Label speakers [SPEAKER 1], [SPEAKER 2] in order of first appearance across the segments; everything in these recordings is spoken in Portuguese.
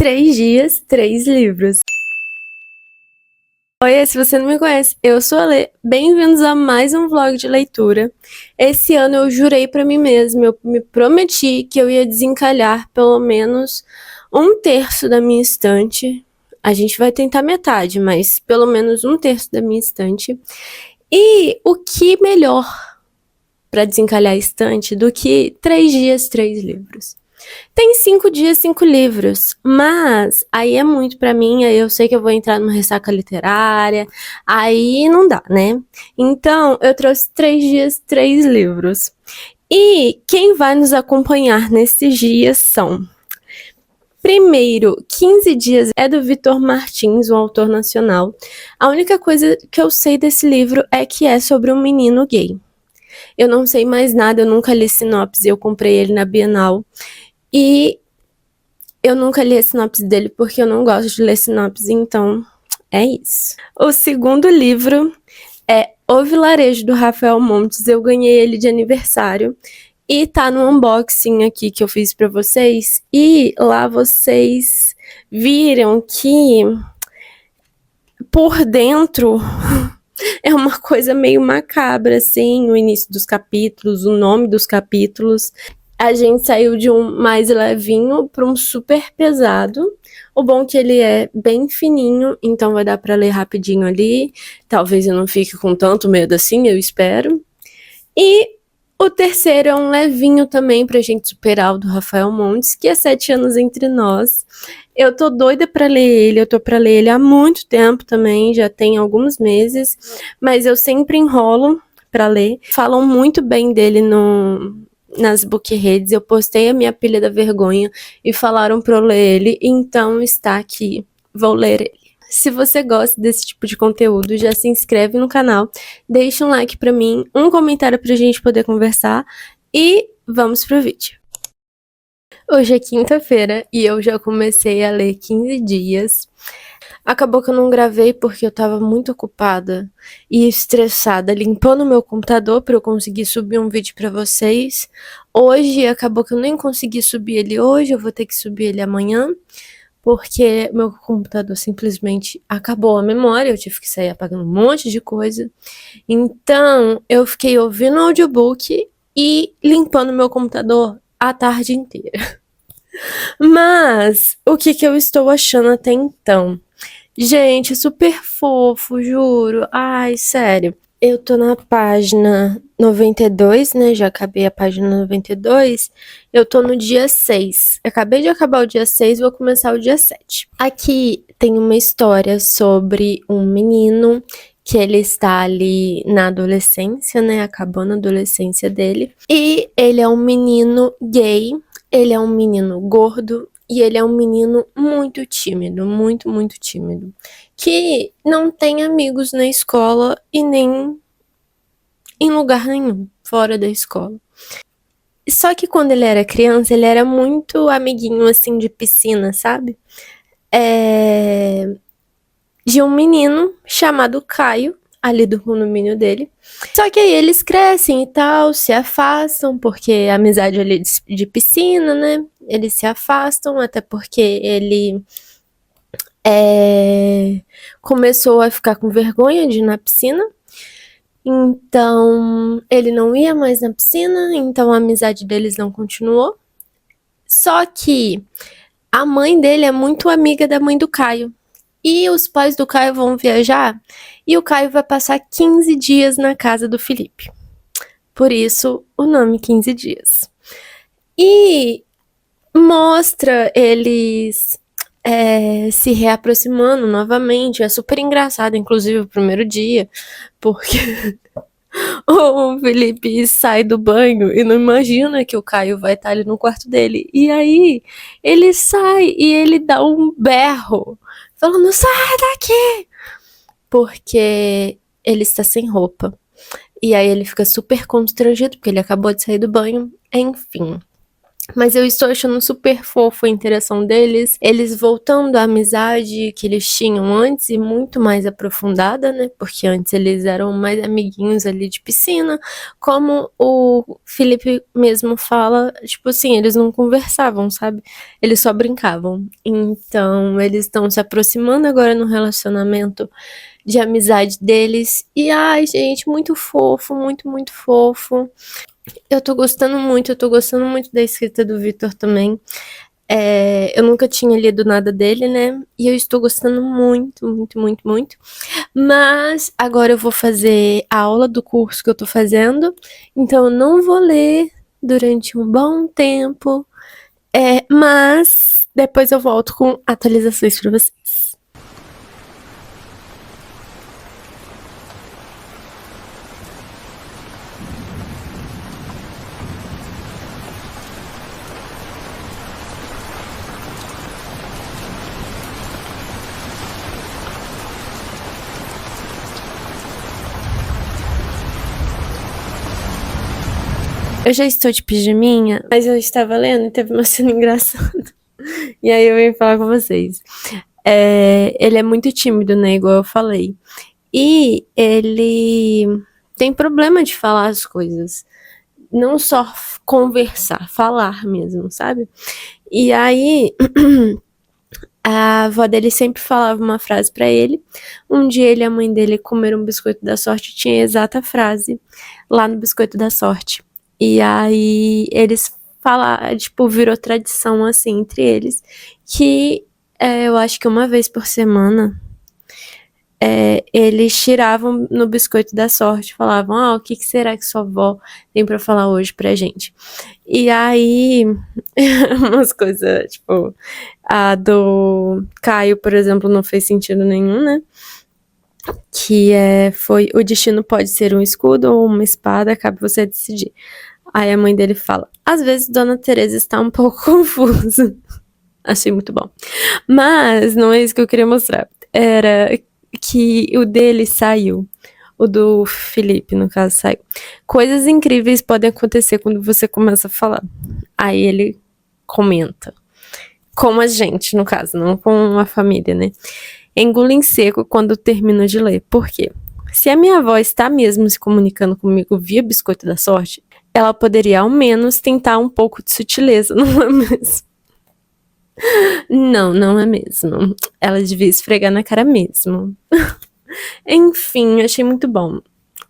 [SPEAKER 1] 3 dias, 3 livros. Oi, se você não me conhece, eu sou a Lê. Bem-vindos a mais um vlog de leitura. Esse ano eu jurei pra mim mesma, eu me prometi que eu ia desencalhar pelo menos 1/3 da minha estante. A gente vai tentar metade, mas pelo menos 1/3 da minha estante. E o que melhor pra desencalhar a estante do que 3 dias, 3 livros? Tem 5 dias, 5 livros, mas aí é muito pra mim, aí eu sei que eu vou entrar numa ressaca literária, aí não dá, né? Então, eu trouxe 3 dias, 3 livros. E quem vai nos acompanhar nesses dias são... Primeiro, 15 dias é do Vitor Martins, um autor nacional. A única coisa que eu sei desse livro é que é sobre um menino gay. Eu não sei mais nada, eu nunca li sinopse, eu comprei ele na Bienal. E eu nunca li a sinopse dele porque eu não gosto de ler sinopse, então é isso. O segundo livro é O Vilarejo, do Rafael Montes. Eu ganhei ele de aniversário e tá no unboxing aqui que eu fiz pra vocês. E lá vocês viram que por dentro é uma coisa meio macabra, assim, o início dos capítulos, o nome dos capítulos. A gente saiu de um mais levinho para um super pesado. O bom é que ele é bem fininho, então vai dar para ler rapidinho ali. Talvez eu não fique com tanto medo assim, eu espero. E o terceiro é um levinho também pra gente superar, o do Rafael Montes, que é 7 anos entre nós. Eu tô doida pra ler ele, eu tô pra ler ele há muito tempo também, já tem alguns meses, mas eu sempre enrolo pra ler. Falam muito bem dele nas bookreads, eu postei a minha pilha da vergonha e falaram pra eu ler ele, então está aqui, vou ler ele. Se você gosta desse tipo de conteúdo, já se inscreve no canal, deixa um like pra mim, um comentário pra gente poder conversar e vamos pro vídeo. Hoje é quinta-feira e eu já comecei a ler 15 dias. Acabou que eu não gravei porque eu tava muito ocupada e estressada limpando meu computador para eu conseguir subir um vídeo pra vocês. Hoje acabou que eu nem consegui subir ele hoje, eu vou ter que subir ele amanhã, porque meu computador simplesmente acabou a memória, eu tive que sair apagando um monte de coisa. Então, eu fiquei ouvindo audiobook e limpando meu computador a tarde inteira. Mas, o que eu estou achando até então? Gente, super fofo, juro. Ai, sério. Eu tô na página 92, né? Já acabei a página 92. Eu tô no dia 6. Acabei de acabar o dia 6, vou começar o dia 7. Aqui tem uma história sobre um menino que ele está ali na adolescência, né? Acabando a adolescência dele. E ele é um menino gay, ele é um menino gordo e ele é um menino muito tímido, muito, muito tímido. Que não tem amigos na escola e nem em lugar nenhum, fora da escola. Só que quando ele era criança, ele era muito amiguinho, assim, de piscina, sabe? De um menino chamado Caio, ali do condomínio dele. Só que aí eles crescem e tal, se afastam, porque a amizade ali de piscina, né? Eles se afastam, até porque ele começou a ficar com vergonha de ir na piscina. Então, ele não ia mais na piscina, então a amizade deles não continuou. Só que a mãe dele é muito amiga da mãe do Caio. E os pais do Caio vão viajar e o Caio vai passar 15 dias na casa do Felipe. Por isso, o nome 15 dias. E mostra eles se reaproximando novamente. É super engraçado, inclusive, o primeiro dia, porque o Felipe sai do banho e não imagina que o Caio vai estar ali no quarto dele. E aí, ele sai e ele dá um berro, falando, sai daqui! Porque ele está sem roupa. E aí ele fica super constrangido, porque ele acabou de sair do banho. Enfim. Mas eu estou achando super fofo a interação deles, eles voltando à amizade que eles tinham antes e muito mais aprofundada, né? Porque antes eles eram mais amiguinhos ali de piscina, como o Felipe mesmo fala, tipo assim, eles não conversavam, sabe? Eles só brincavam. Então, eles estão se aproximando agora no relacionamento de amizade deles. E ai, gente, muito fofo, muito, muito fofo. Eu tô gostando muito da escrita do Vitor também. Eu nunca tinha lido nada dele, né? E eu estou gostando muito, muito, muito, muito. Mas agora eu vou fazer a aula do curso que eu tô fazendo, então eu não vou ler durante um bom tempo. Mas depois eu volto com atualizações pra vocês. Eu já estou de pijaminha, mas eu estava lendo e teve uma cena engraçada. E aí eu vim falar com vocês. Ele é muito tímido, né? Igual eu falei. E ele tem problema de falar as coisas. Não só conversar, falar mesmo, sabe? E aí a avó dele sempre falava uma frase pra ele. Um dia ele e a mãe dele comeram um biscoito da sorte e tinha a exata frase lá no biscoito da sorte. E aí eles falaram, tipo, virou tradição assim entre eles, que eu acho que uma vez por semana eles tiravam no biscoito da sorte, falavam, o que será que sua avó tem pra falar hoje pra gente? E aí, umas coisas, tipo, a do Caio, por exemplo, não fez sentido nenhum, né? Que foi, o destino pode ser um escudo ou uma espada, cabe você decidir. Aí a mãe dele fala, às vezes Dona Teresa está um pouco confusa. Achei muito bom. Mas não é isso que eu queria mostrar. Era que o dele saiu. O do Felipe, no caso, saiu. Coisas incríveis podem acontecer quando você começa a falar. Aí ele comenta. Com a gente, no caso, não com a família, né? Engulo em seco quando termino de ler. Por quê? Se a minha avó está mesmo se comunicando comigo via biscoito da sorte, ela poderia ao menos tentar um pouco de sutileza, não é mesmo? Não, não é mesmo. Ela devia esfregar na cara mesmo. Enfim, achei muito bom.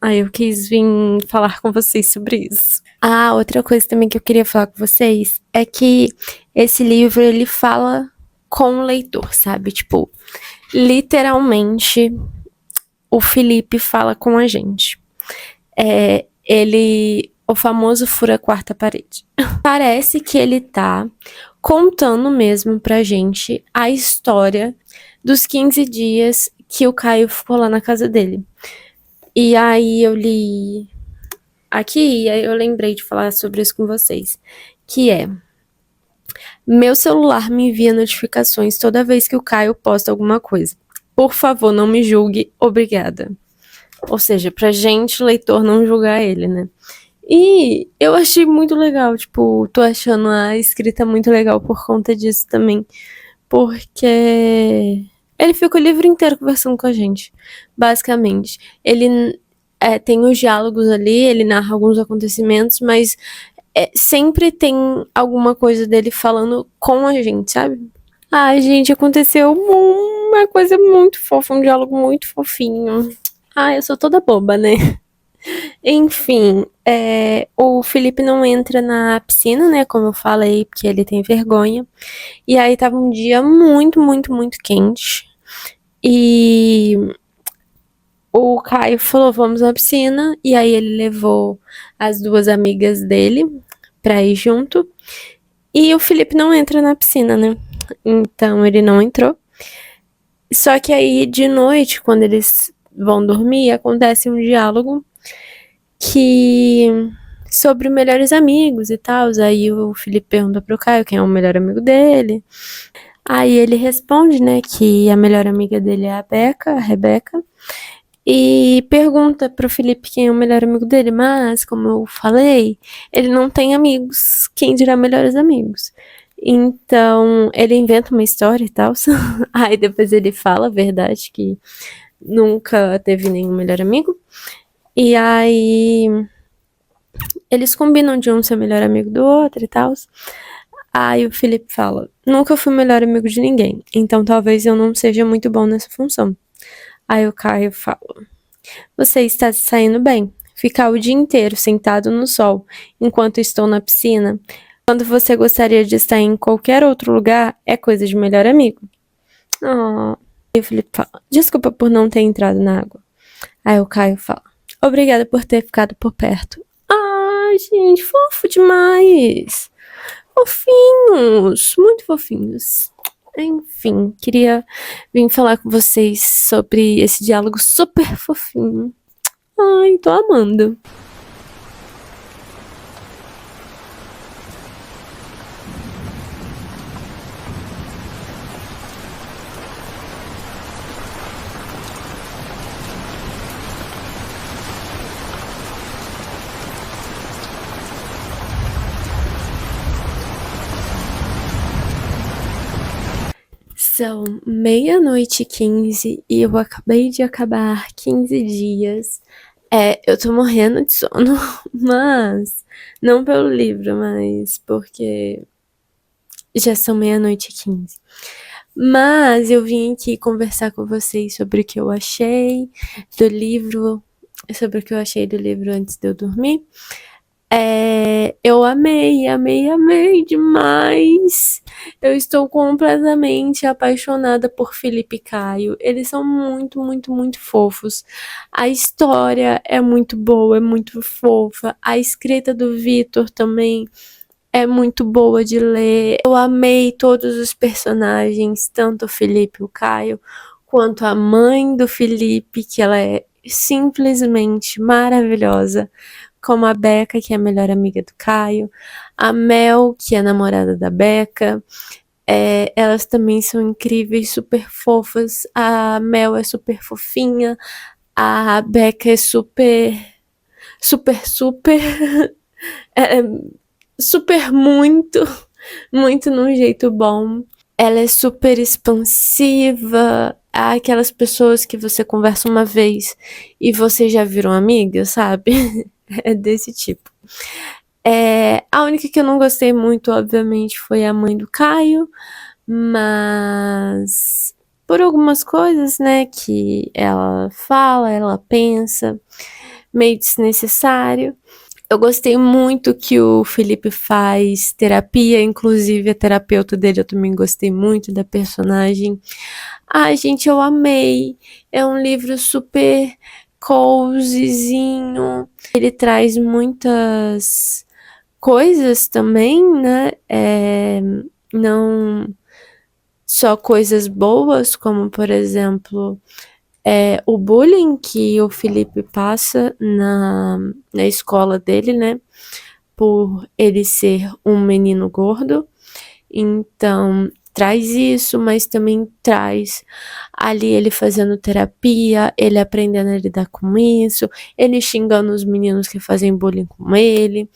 [SPEAKER 1] Aí eu quis vir falar com vocês sobre isso. Ah, outra coisa também que eu queria falar com vocês é que esse livro ele fala com o leitor, sabe? Tipo, literalmente o Felipe fala com a gente. O famoso fura a quarta parede. Parece que ele tá contando mesmo pra gente a história dos 15 dias que o Caio ficou lá na casa dele. E aí eu li aqui e aí eu lembrei de falar sobre isso com vocês, que meu celular me envia notificações toda vez que o Caio posta alguma coisa. Por favor, não me julgue, obrigada. Ou seja, pra gente, leitor, não julgar ele, né? E eu achei muito legal, tipo, tô achando a escrita muito legal por conta disso também. Porque ele fica o livro inteiro conversando com a gente, basicamente. Ele tem os diálogos ali, ele narra alguns acontecimentos, mas sempre tem alguma coisa dele falando com a gente, sabe? Ai, gente, aconteceu uma coisa muito fofa, um diálogo muito fofinho. Ai, eu sou toda boba, né? Enfim, o Felipe não entra na piscina, né? Como eu falei, porque ele tem vergonha. E aí tava um dia muito, muito, muito quente. E o Caio falou, vamos na piscina. E aí ele levou as duas amigas dele pra ir junto. E o Felipe não entra na piscina, né? Então ele não entrou. Só que aí de noite, quando eles vão dormir, acontece um diálogo que sobre melhores amigos e tal. Aí o Felipe pergunta pro Caio quem é o melhor amigo dele. Aí ele responde, né, que a melhor amiga dele é a Beca, a Rebeca. e pergunta pro Felipe quem é o melhor amigo dele, mas, como eu falei, ele não tem amigos, quem dirá melhores amigos. Então, ele inventa uma história e tal. Aí depois ele fala a verdade, que nunca teve nenhum melhor amigo. E aí eles combinam de um ser melhor amigo do outro e tal. Aí o Felipe fala: nunca fui melhor amigo de ninguém, então talvez eu não seja muito bom nessa função. Aí o Caio fala: você está se saindo bem. Ficar o dia inteiro sentado no sol enquanto estou na piscina, quando você gostaria de estar em qualquer outro lugar, é coisa de melhor amigo. Oh. E o Felipe fala: desculpa por não ter entrado na água. Aí o Caio fala: obrigada por ter ficado por perto. Ai, gente, fofo demais. Fofinhos, muito fofinhos. Enfim, queria vir falar com vocês sobre esse diálogo super fofinho. Ai, tô amando. São 00:15 e eu acabei de acabar 15 dias. Eu tô morrendo de sono, mas não pelo livro, mas porque já são 00:15. Mas eu vim aqui conversar com vocês sobre o que eu achei do livro, sobre o que eu achei do livro antes de eu dormir. Eu amei, amei, amei demais. Eu estou completamente apaixonada por Felipe e Caio. Eles são muito, muito, muito fofos. A história é muito boa, é muito fofa. A escrita do Vitor também é muito boa de ler. Eu amei todos os personagens, tanto o Felipe e o Caio, quanto a mãe do Felipe, que ela é simplesmente maravilhosa, como a Beca, que é a melhor amiga do Caio, a Mel, que é a namorada da Beca. Elas também são incríveis, super fofas. A Mel é super fofinha, a Beca é super, super, super, é, super muito, muito num jeito bom. Ela é super expansiva, aquelas pessoas que você conversa uma vez e você já virou amiga, sabe? É desse tipo. A única que eu não gostei muito, obviamente, foi a mãe do Caio, mas por algumas coisas, né, que ela fala, ela pensa, meio desnecessário. Eu gostei muito que o Felipe faz terapia, inclusive a terapeuta dele eu também gostei muito da personagem. Ai, gente, eu amei. É um livro super cozyzinho. Ele traz muitas coisas também, né? Não só coisas boas, como por exemplo, o bullying que o Felipe passa na escola dele, né? Por ele ser um menino gordo. Então, traz isso, mas também traz ali ele fazendo terapia, ele aprendendo a lidar com isso, ele xingando os meninos que fazem bullying com ele.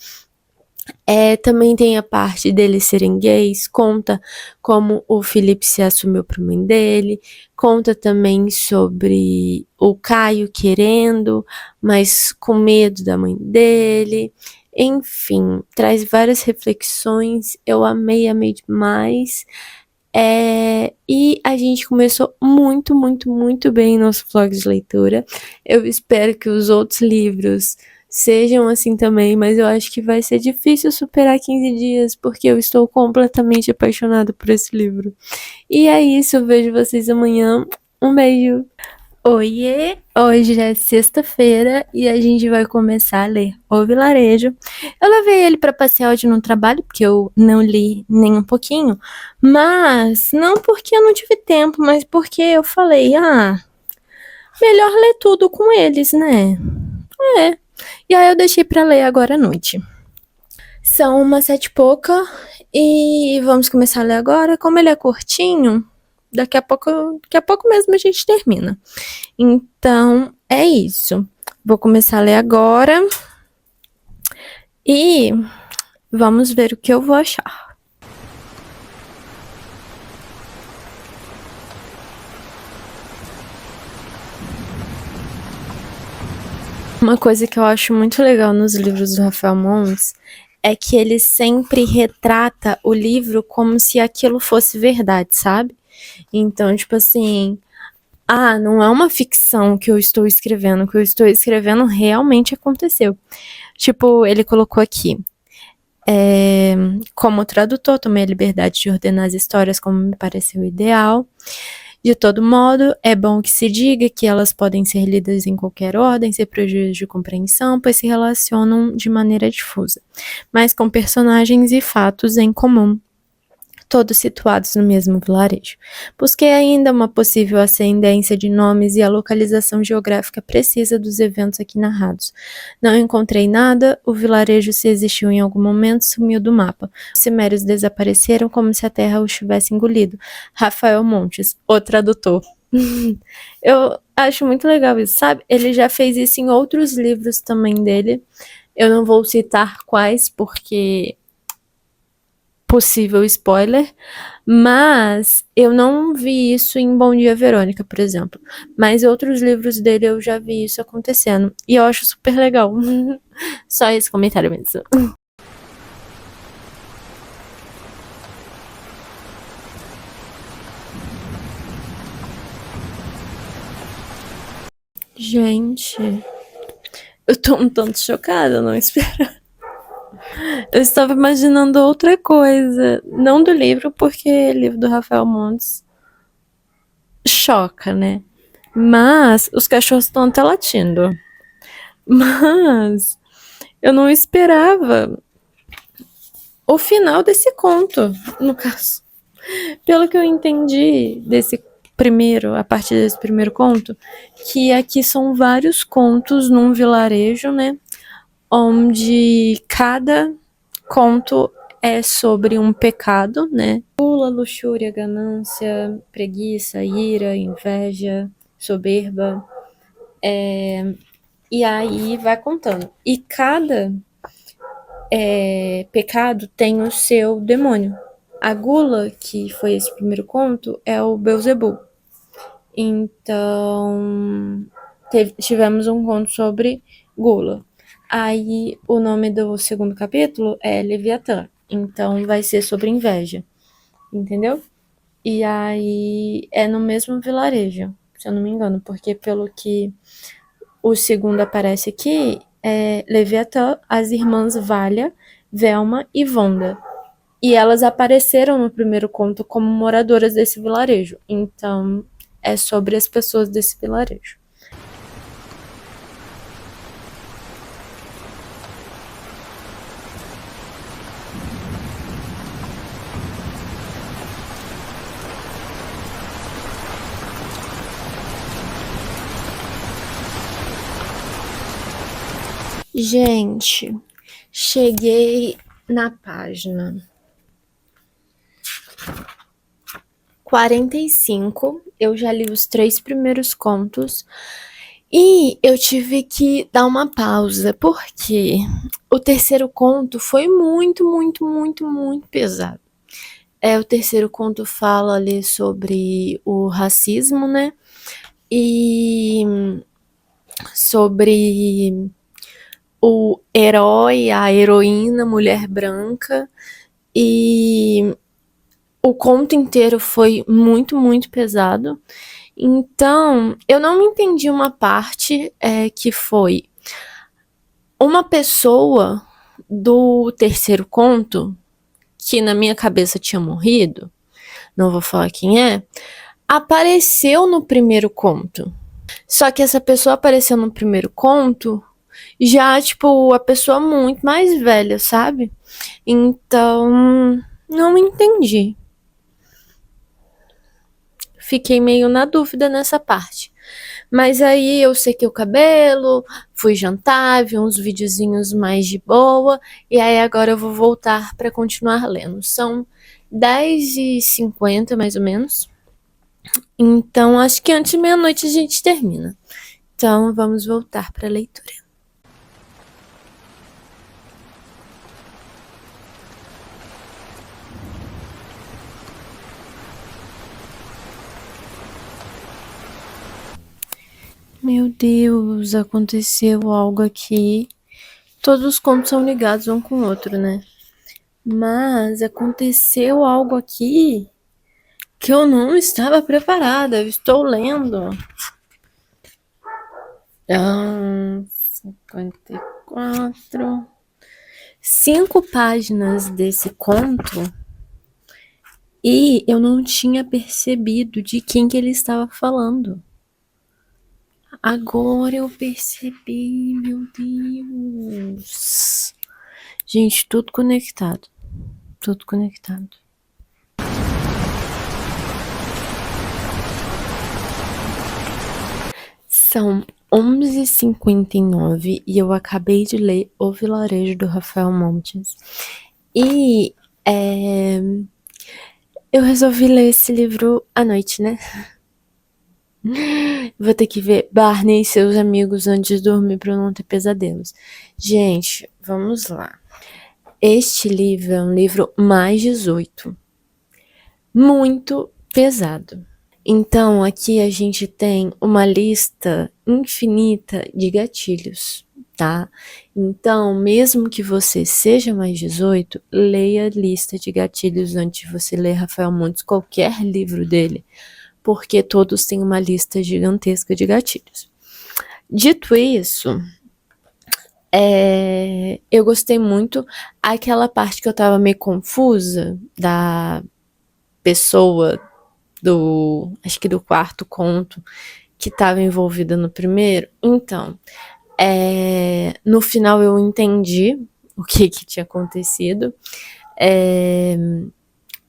[SPEAKER 1] Também tem a parte deles serem gays, conta como o Felipe se assumiu pra mãe dele, conta também sobre o Caio querendo, mas com medo da mãe dele. Enfim, traz várias reflexões. Eu amei, amei demais. E a gente começou muito, muito, muito bem nosso vlog de leitura. Eu espero que os outros livros sejam assim também, mas eu acho que vai ser difícil superar 15 dias, porque eu estou completamente apaixonada por esse livro. E é isso, eu vejo vocês amanhã. Um beijo! Oiê! Hoje já é sexta-feira e a gente vai começar a ler O Vilarejo. Eu levei ele para passear hoje no trabalho, porque eu não li nem um pouquinho, mas não porque eu não tive tempo, mas porque eu falei, melhor ler tudo com eles, né? E aí eu deixei para ler agora à noite. São umas 7 e pouca e vamos começar a ler agora. Como ele é curtinho,
[SPEAKER 2] daqui a pouco mesmo a gente termina. Então, é isso. Vou começar a ler agora e vamos ver o que eu vou achar. Uma coisa que eu acho muito legal nos livros do Rafael Montes é que ele sempre retrata o livro como se aquilo fosse verdade, sabe? Então, tipo assim, não é uma ficção que eu estou escrevendo, o que eu estou escrevendo realmente aconteceu. Tipo, ele colocou aqui, como tradutor, tomei a liberdade de ordenar as histórias como me pareceu ideal. De todo modo, é bom que se diga que elas podem ser lidas em qualquer ordem, sem prejuízo de compreensão, pois se relacionam de maneira difusa, mas com personagens e fatos em comum, todos situados no mesmo vilarejo. Busquei ainda uma possível ascendência de nomes e a localização geográfica precisa dos eventos aqui narrados. Não encontrei nada, o vilarejo, se existiu em algum momento, sumiu do mapa. Os cimérios desapareceram como se a terra os tivesse engolido. Rafael Montes, o tradutor. Eu acho muito legal isso, sabe? Ele já fez isso em outros livros também dele. Eu não vou citar quais, porque possível spoiler, mas eu não vi isso em Bom Dia Verônica, por exemplo. Mas outros livros dele eu já vi isso acontecendo. E eu acho super legal. Só esse comentário mesmo. Gente, eu tô um tanto chocada, não espero. Eu estava imaginando outra coisa. Não do livro, porque livro do Rafael Montes choca, né? Mas os cachorros estão até latindo. Mas eu não esperava o final desse conto, no caso. Pelo que eu entendi desse primeiro, a partir desse primeiro conto, que aqui são vários contos num vilarejo, né? Onde cada conto é sobre um pecado, né? Gula, luxúria, ganância, preguiça, ira, inveja, soberba. E aí vai contando. E cada pecado tem o seu demônio. A gula, que foi esse primeiro conto, é o Beelzebub. Então, tivemos um conto sobre gula. Aí, o nome do segundo capítulo é Leviatã. Então, vai ser sobre inveja. Entendeu? E aí, é no mesmo vilarejo, se eu não me engano. Porque, pelo que o segundo aparece aqui, é Leviatã, as irmãs Valha, Velma e Vonda. E elas apareceram no primeiro conto como moradoras desse vilarejo. Então, é sobre as pessoas desse vilarejo. Gente, cheguei na página 45. Eu já li os 3 primeiros contos. E eu tive que dar uma pausa, porque o terceiro conto foi muito, muito, muito, muito pesado. O terceiro conto fala ali sobre o racismo, né? E sobre o herói, a heroína, mulher branca. E o conto inteiro foi muito, muito pesado. Então, eu não entendi uma parte que foi uma pessoa do terceiro conto, que na minha cabeça tinha morrido, não vou falar quem é, apareceu no primeiro conto. Só que essa pessoa apareceu no primeiro conto já, tipo, a pessoa muito mais velha, sabe? Então, não entendi. Fiquei meio na dúvida nessa parte. Mas aí eu sequei o cabelo, fui jantar, vi uns videozinhos mais de boa, e aí agora eu vou voltar para continuar lendo. São 10h50 mais ou menos. Então, acho que antes de meia-noite a gente termina. Então, vamos voltar para a leitura. Meu Deus, aconteceu algo aqui. Todos os contos são ligados um com o outro, né? Mas aconteceu algo aqui que eu não estava preparada. Eu estou lendo. 54. 5 páginas desse conto e eu não tinha percebido de quem que ele estava falando. Agora eu percebi, meu Deus. Gente, tudo conectado. Tudo conectado. São 11h59 e eu acabei de ler O Vilarejo do Rafael Montes. E eu resolvi ler esse livro à noite, né? Vou ter que ver Barney e seus amigos antes de dormir para eu não ter pesadelos. Gente, vamos lá. Este livro é um livro mais 18. Muito pesado. Então, aqui a gente tem uma lista infinita de gatilhos, tá? Então, mesmo que você seja mais 18, leia a lista de gatilhos antes de você ler Rafael Montes, qualquer livro dele, porque todos têm uma lista gigantesca de gatilhos. Dito isso, eu gostei muito. Aquela parte que eu tava meio confusa da pessoa acho que do quarto conto que estava envolvida no primeiro. Então, no final eu entendi o que tinha acontecido.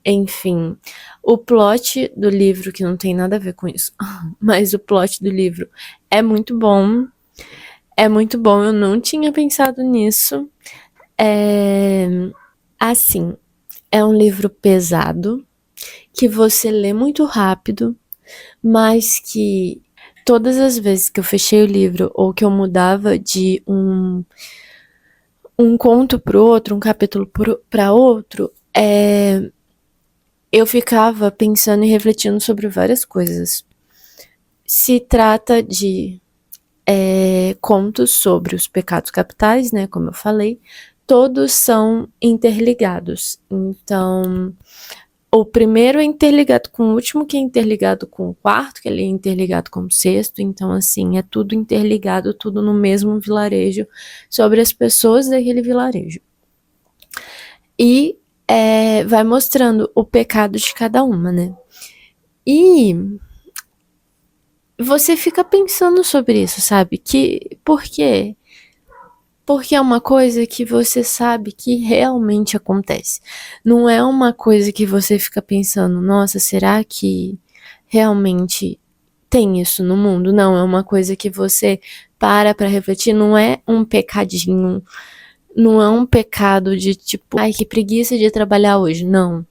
[SPEAKER 2] Enfim, o plot do livro, que não tem nada a ver com isso, mas o plot do livro é muito bom. É muito bom, eu não tinha pensado nisso. Assim, é um livro pesado, que você lê muito rápido, mas que todas as vezes que eu fechei o livro ou que eu mudava de um conto pro outro, um capítulo para outro, eu ficava pensando e refletindo sobre várias coisas. Se trata de contos sobre os pecados capitais, né, como eu falei, todos são interligados. Então, o primeiro é interligado com o último, que é interligado com o quarto, que ele é interligado com o sexto. Então, assim, é tudo interligado, tudo no mesmo vilarejo, sobre as pessoas daquele vilarejo. E vai mostrando o pecado de cada uma, né? E você fica pensando sobre isso, sabe? Por quê? Porque é uma coisa que você sabe que realmente acontece. Não é uma coisa que você fica pensando, nossa, será que realmente tem isso no mundo? Não, é uma coisa que você para refletir, não é um pecadinho, não é um pecado de tipo, ai, que preguiça de trabalhar hoje. Não.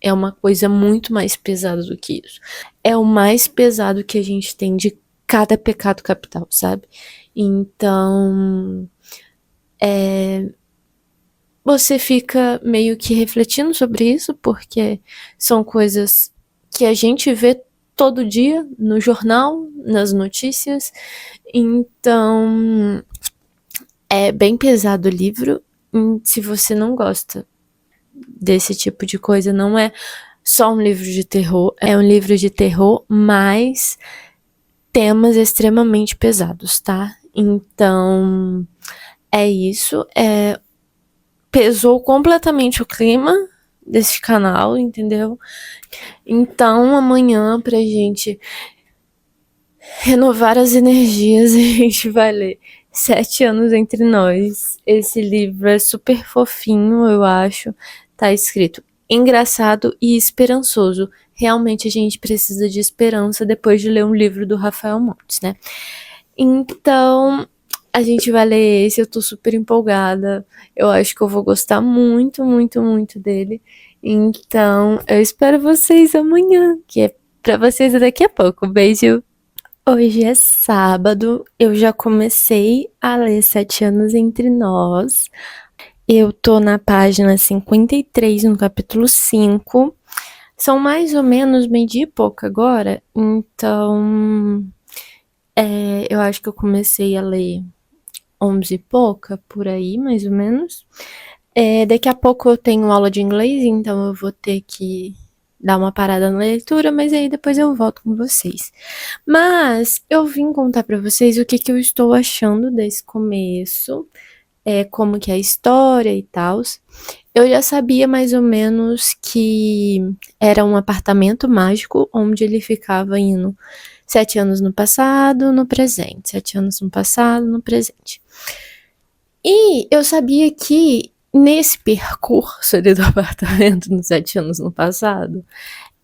[SPEAKER 2] É uma coisa muito mais pesada do que isso. É o mais pesado que a gente tem de cada pecado capital, sabe? Então, você fica meio que refletindo sobre isso, porque são coisas que a gente vê todo dia no jornal, nas notícias. Então, é bem pesado o livro. Se você não gosta desse tipo de coisa, não é só um livro de terror, é um livro de terror, mas temas extremamente pesados, tá? Então, é isso. Pesou completamente o clima desse canal, entendeu? Então, amanhã, pra gente renovar as energias, a gente vai ler 7 anos entre nós. Esse livro é super fofinho, eu acho. Tá escrito engraçado e esperançoso. Realmente a gente precisa de esperança depois de ler um livro do Rafael Montes, né? Então, a gente vai ler esse, eu tô super empolgada. Eu acho que eu vou gostar muito, muito, muito dele. Então, eu espero vocês amanhã, que é pra vocês daqui a pouco. Beijo! Hoje é sábado, eu já comecei a ler Sete Anos Entre Nós. Eu tô na página 53, no capítulo 5. São mais ou menos meio-dia e pouco agora, então eu acho que eu comecei a ler 11 e pouca, por aí, mais ou menos. Daqui a pouco eu tenho aula de inglês, então eu vou ter que dar uma parada na leitura, mas aí depois eu volto com vocês. Mas eu vim contar pra vocês o que eu estou achando desse começo, como que é a história e tal. Eu já sabia mais ou menos que era um apartamento mágico onde ele ficava indo 7 anos no passado, no presente, 7 anos no passado, no presente. E eu sabia que nesse percurso ali do apartamento, nos 7 anos no passado,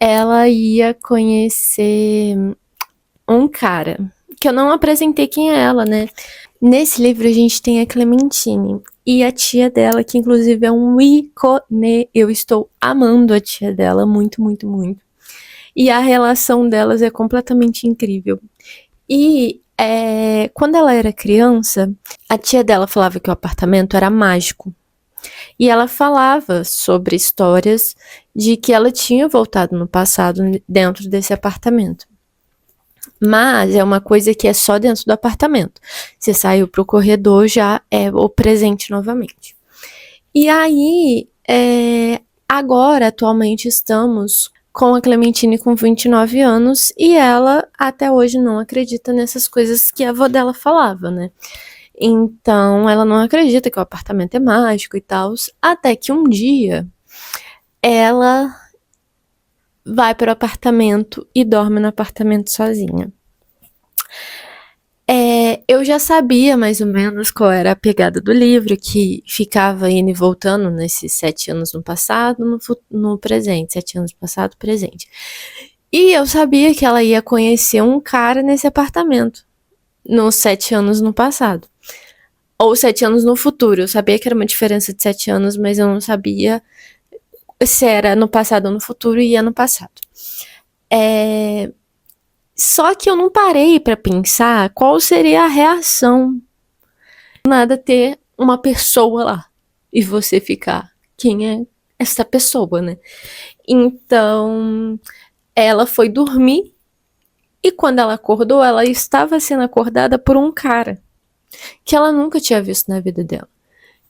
[SPEAKER 2] ela ia conhecer um cara, que eu não apresentei quem é ela, né? Nesse livro a gente tem a Clementine e a tia dela, que inclusive é um ícone. Eu estou amando a tia dela, muito, muito, muito. E a relação delas é completamente incrível. E quando ela era criança, a tia dela falava que o apartamento era mágico. E ela falava sobre histórias de que ela tinha voltado no passado dentro desse apartamento. Mas é uma coisa que é só dentro do apartamento. Você saiu pro corredor, já é o presente novamente. E aí, agora, atualmente, estamos com a Clementine com 29 anos e ela até hoje não acredita nessas coisas que a avó dela falava, né? Então, ela não acredita que o apartamento é mágico e tal, até que um dia ela vai para o apartamento e dorme no apartamento sozinha. Eu já sabia mais ou menos qual era a pegada do livro, que ficava indo e voltando nesses 7 anos no passado, no presente, 7 anos no passado, presente. E eu sabia que ela ia conhecer um cara nesse apartamento, nos 7 anos no passado. Ou 7 anos no futuro. Eu sabia que era uma diferença de 7 anos, mas eu não sabia se era no passado ou no futuro, e ia no passado. Só que eu não parei pra pensar qual seria a reação. Nada ter uma pessoa lá e você ficar, quem é essa pessoa, né? Então, ela foi dormir e quando ela acordou, ela estava sendo acordada por um cara que ela nunca tinha visto na vida dela.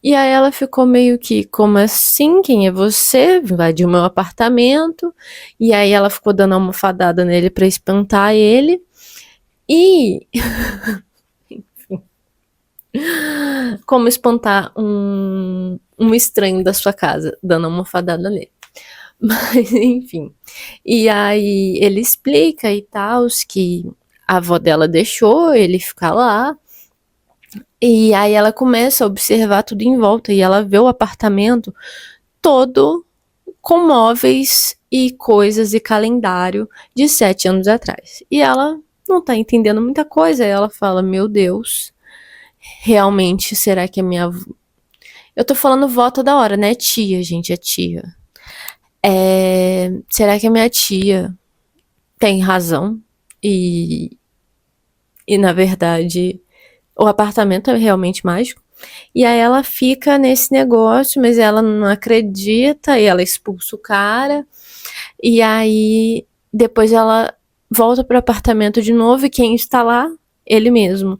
[SPEAKER 2] E aí ela ficou meio que, como assim? Quem é você? Invadiu meu apartamento. E aí ela ficou dando uma almofadada nele pra espantar ele. E como espantar um estranho da sua casa, dando uma almofadada nele. Mas, enfim. E aí ele explica e tal, que a avó dela deixou ele ficar lá. E aí ela começa a observar tudo em volta e ela vê o apartamento todo com móveis e coisas e calendário de 7 anos atrás. E ela não tá entendendo muita coisa. Ela fala, meu Deus, realmente, será que é minha avó? Eu tô falando vó toda hora, né? Tia, gente, é tia. Será que a minha tia tem razão? E na verdade, o apartamento é realmente mágico. E aí ela fica nesse negócio, mas ela não acredita e ela expulsa o cara. E aí depois ela volta pro apartamento de novo e quem está lá? Ele mesmo.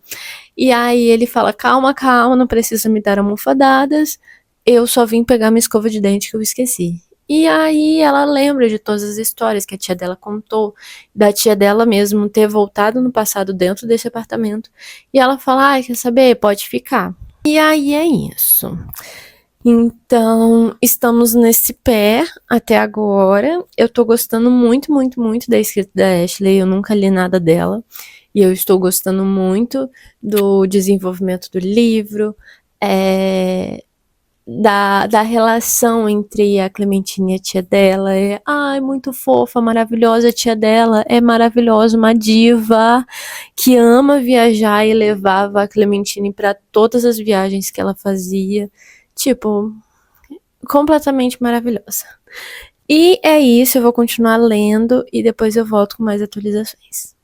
[SPEAKER 2] E aí ele fala, calma, calma, não precisa me dar almofadadas, eu só vim pegar minha escova de dente que eu esqueci. E aí ela lembra de todas as histórias que a tia dela contou, da tia dela mesmo ter voltado no passado dentro desse apartamento. E ela fala, ai, quer saber? Pode ficar. E aí é isso. Então, estamos nesse pé até agora. Eu tô gostando muito, muito, muito da escrita da Ashley. Eu nunca li nada dela. E eu estou gostando muito do desenvolvimento do livro, da relação entre a Clementine e a tia dela. Ai, muito fofa, maravilhosa. A tia dela é maravilhosa, uma diva que ama viajar e levava a Clementine para todas as viagens que ela fazia. Tipo, completamente maravilhosa. E é isso, eu vou continuar lendo e depois eu volto com mais atualizações.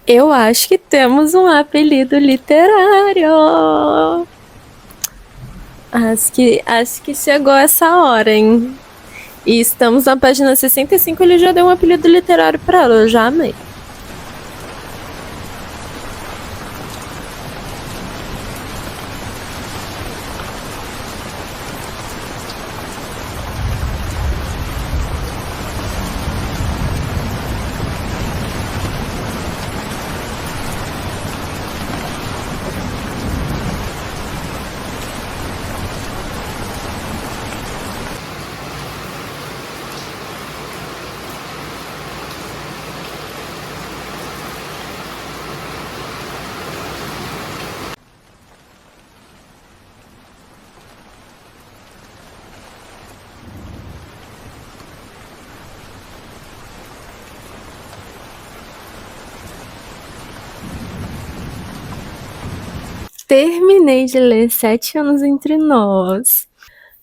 [SPEAKER 2] Eu acho que temos um apelido literário. Acho que chegou essa hora, hein? E estamos na página 65, ele já deu um apelido literário pra ela, eu já amei. Terminei de ler 7 anos entre nós.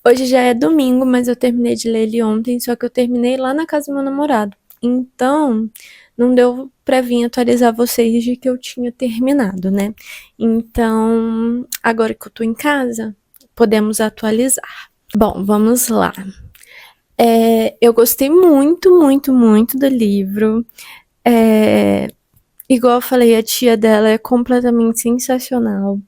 [SPEAKER 2] Hoje já é domingo, mas eu terminei de ler ele ontem, só que eu terminei lá na casa do meu namorado. Então, não deu pra vir atualizar vocês de que eu tinha terminado, né? Então, agora que eu tô em casa, podemos atualizar. Bom, vamos lá. Eu gostei muito, muito, muito do livro. Igual eu falei, a tia dela é completamente sensacional.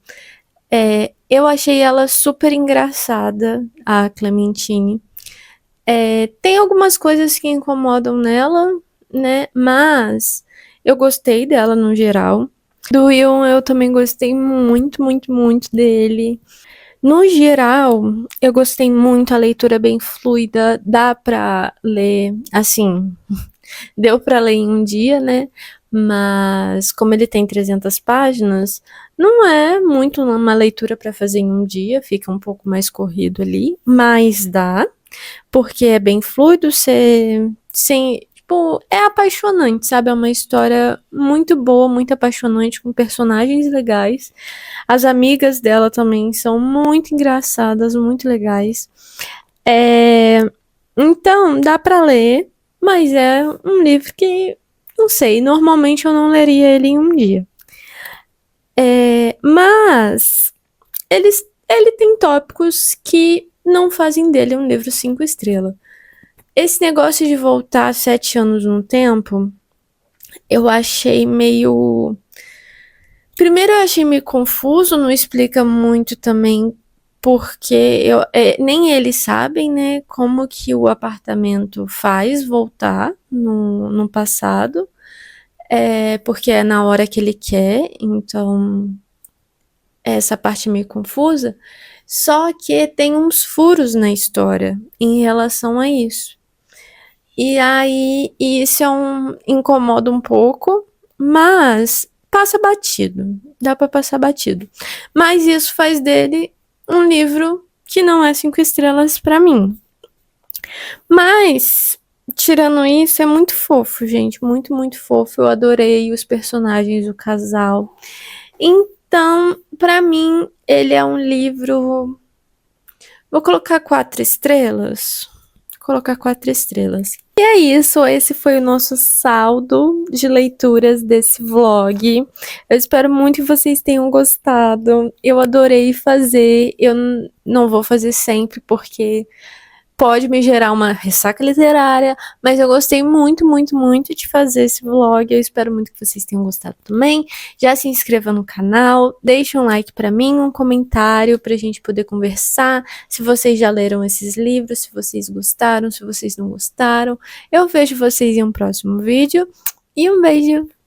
[SPEAKER 2] Eu achei ela super engraçada, a Clementine. Tem algumas coisas que incomodam nela, né? Mas eu gostei dela no geral. Do Will eu também gostei muito, muito, muito dele. No geral, eu gostei muito, a leitura é bem fluida, dá pra ler, assim, deu pra ler em um dia, né? Mas como ele tem 300 páginas, não é muito uma leitura pra fazer em um dia, fica um pouco mais corrido ali, mas dá, porque é bem fluido, tipo, é apaixonante, sabe? É uma história muito boa, muito apaixonante, com personagens legais. As amigas dela também são muito engraçadas, muito legais. Então, dá pra ler, mas é um livro que, não sei, normalmente eu não leria ele em um dia. Mas ele tem tópicos que não fazem dele um livro 5 estrelas. Esse negócio de voltar 7 anos no tempo, eu achei meio. Primeiro, eu achei meio confuso, não explica muito também, porque nem eles sabem, né, como que o apartamento faz voltar no passado, porque é na hora que ele quer, então essa parte é meio confusa. Só que tem uns furos na história em relação a isso. E aí, isso incomoda um pouco, mas passa batido. Dá pra passar batido. Mas isso faz dele um livro que não é 5 estrelas pra mim. Mas, tirando isso, é muito fofo, gente. Muito, muito fofo. Eu adorei os personagens, o casal. Então, pra mim, ele é um livro. Vou colocar 4 estrelas. Vou colocar 4 estrelas. E é isso, esse foi o nosso saldo de leituras desse vlog. Eu espero muito que vocês tenham gostado. Eu adorei fazer. Eu não vou fazer sempre porque pode me gerar uma ressaca literária, mas eu gostei muito, muito, muito de fazer esse vlog. Eu espero muito que vocês tenham gostado também. Já se inscreva no canal, deixe um like pra mim, um comentário pra gente poder conversar. Se vocês já leram esses livros, se vocês gostaram, se vocês não gostaram. Eu vejo vocês em um próximo vídeo e um beijo!